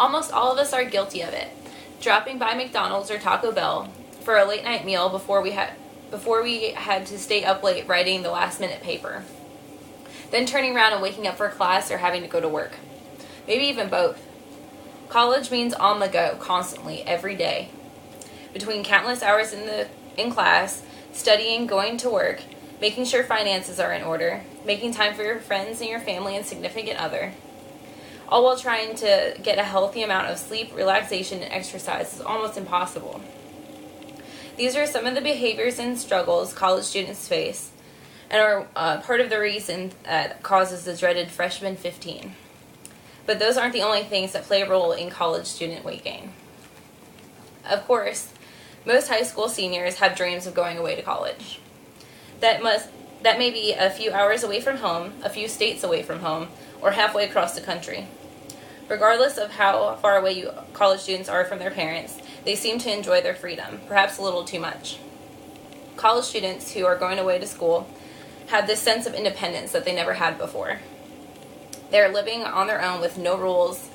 Almost all of us are guilty of it. Dropping by McDonald's or Taco Bell for a late night meal before we had to stay up late writing the last minute paper. Then turning around and waking up for class or having to go to work. Maybe even both. College means on the go, constantly, every day. Between countless hours in class, studying, going to work, making sure finances are in order, making time for your friends and your family and significant other, all while trying to get a healthy amount of sleep, relaxation, and exercise is almost impossible. These are some of the behaviors and struggles college students face and are part of the reason that causes the dreaded freshman 15. But those aren't the only things that play a role in college student weight gain. Of course, most high school seniors have dreams of going away to college. That may be a few hours away from home, a few states away from home, or halfway across the country. Regardless of how far away college students are from their parents, they seem to enjoy their freedom, perhaps a little too much. College students who are going away to school have this sense of independence that they never had before. They are living on their own with no rules,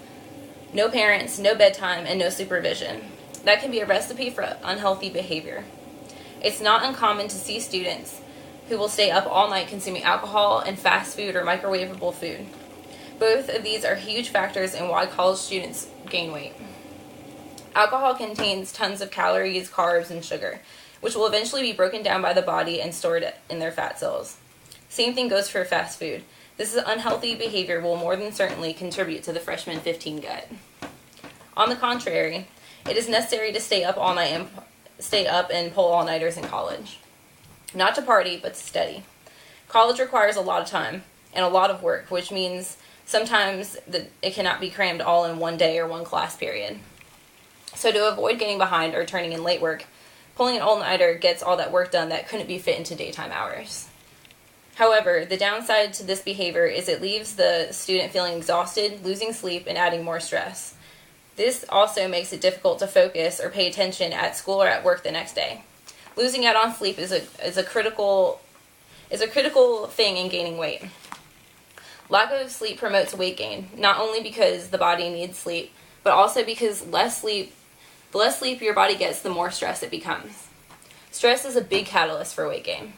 no parents, no bedtime, and no supervision. That can be a recipe for unhealthy behavior. It's not uncommon to see students who will stay up all night consuming alcohol and fast food or microwavable food. Both of these are huge factors in why college students gain weight. Alcohol contains tons of calories, carbs, and sugar, which will eventually be broken down by the body and stored in their fat cells. Same thing goes for fast food. This unhealthy behavior will more than certainly contribute to the freshman 15 gut. On the contrary, it is necessary to stay up and pull all-nighters in college. Not to party, but to study. College requires a lot of time and a lot of work, which means sometimes it cannot be crammed all in one day or one class period. So to avoid getting behind or turning in late work, pulling an all-nighter gets all that work done that couldn't be fit into daytime hours. However, the downside to this behavior is it leaves the student feeling exhausted, losing sleep, and adding more stress. This also makes it difficult to focus or pay attention at school or at work the next day. Losing out on sleep is a critical thing in gaining weight. Lack of sleep promotes weight gain, not only because the body needs sleep, but also because the less sleep your body gets, the more stress it becomes. Stress is a big catalyst for weight gain.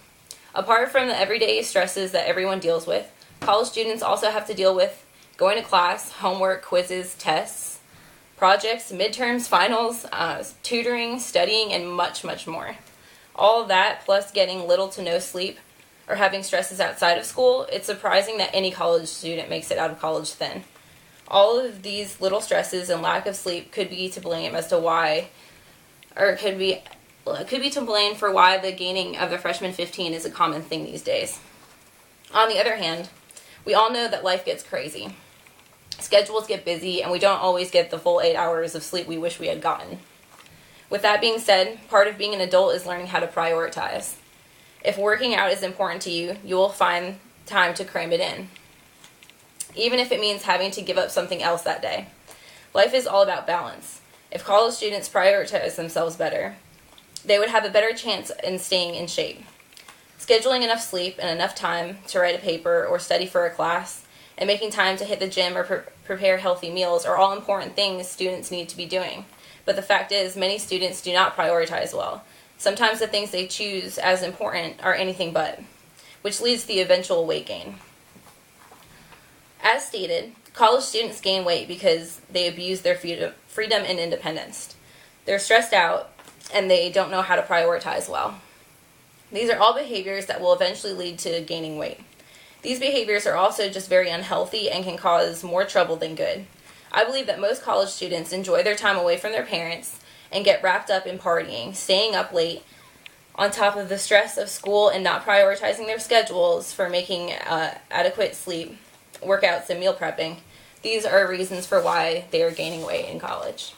Apart from the everyday stresses that everyone deals with, college students also have to deal with going to class, homework, quizzes, tests, projects, midterms, finals, tutoring, studying, and much, much more. All of that, plus getting little to no sleep or having stresses outside of school, it's surprising that any college student makes it out of college thin. All of these little stresses and lack of sleep could be to blame for why the gaining of the freshman 15 is a common thing these days. On the other hand, we all know that life gets crazy. Schedules get busy, and we don't always get the full 8 hours of sleep we wish we had gotten. With that being said, part of being an adult is learning how to prioritize. If working out is important to you, you will find time to cram it in, even if it means having to give up something else that day. Life is all about balance. If college students prioritize themselves better, they would have a better chance in staying in shape. Scheduling enough sleep and enough time to write a paper or study for a class, and making time to hit the gym or prepare healthy meals are all important things students need to be doing. But the fact is, many students do not prioritize well. Sometimes the things they choose as important are anything but, which leads to the eventual weight gain. As stated, college students gain weight because they abuse their freedom and independence. They're stressed out, and they don't know how to prioritize well. These are all behaviors that will eventually lead to gaining weight. These behaviors are also just very unhealthy and can cause more trouble than good. I believe that most college students enjoy their time away from their parents and get wrapped up in partying, staying up late, on top of the stress of school and not prioritizing their schedules for making adequate sleep, workouts, and meal prepping. These are reasons for why they are gaining weight in college.